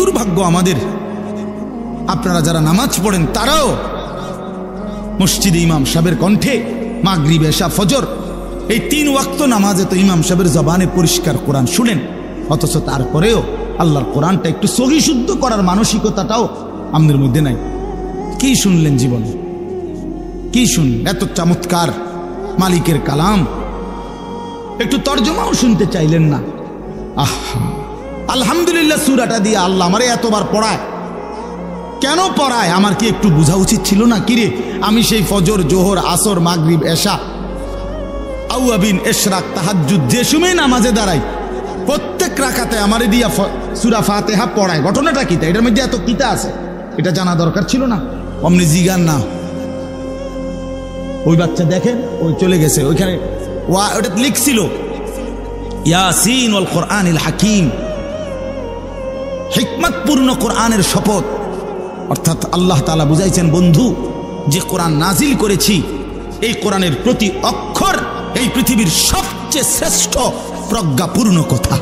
দুর্ভাগ্য আমাদের। আপনারা যারা নামাজ পড়েন তারাও মসজিদে ইমাম সাহেবের কণ্ঠে মাগরিব এশা ফজর এই 3 ওয়াক্ত নামাজে তো ইমাম সাহেবের জবানে পরিষ্কার কোরআন শুনেন, অথচ তারপরেও আল্লাহর কোরআনটা একটু সহি শুদ্ধ করার মানসিকতাটাও আমাদের মধ্যে নাই। কি শুনলেন জীবনে, কি শুনলেন? এত চমৎকার মালিকের কালাম একটু তর্জমাও শুনতে চাইলেন না। আহা, আলহামদুলিল্লাহ সূরাটা দিয়ে আল্লাহ আমারে এতবার পড়ায়, কেন পড়ায়? আমার কি একটু বোঝা উচিত ছিল না? কিরে, আমি সেই ফজর জোহর আসর মাগরিব এশা আউয়াবিন ইশরাক তাহাজ্জুদ যে সময় নামাজে দাঁড়াই প্রত্যেক রাকাতে আমারে দিয়া সূরা ফাতিহা পড়ায়। ঘটনাটা কি? এটার মধ্যে এত কিতা আছে, এটা জানা দরকার ছিল না? অমনি জিগান না। ওই বাচ্চা দেখেন, ওই চলে গেছে ওইখানে, ওটা লিখছিল ইয়াসিন ওয়াল কোরআনিল হাকিম, হিকমতপূর্ণ কোরআনের শপথ। অর্থাৎ আল্লাহ তাআলা বুঝাইছেন, বন্ধু যে কোরআন নাজিল করেছি এই কোরআনের প্রতি অক্ষর এই পৃথিবীর সবচেয়ে শ্রেষ্ঠ প্রজ্ঞাপূর্ণ কথা।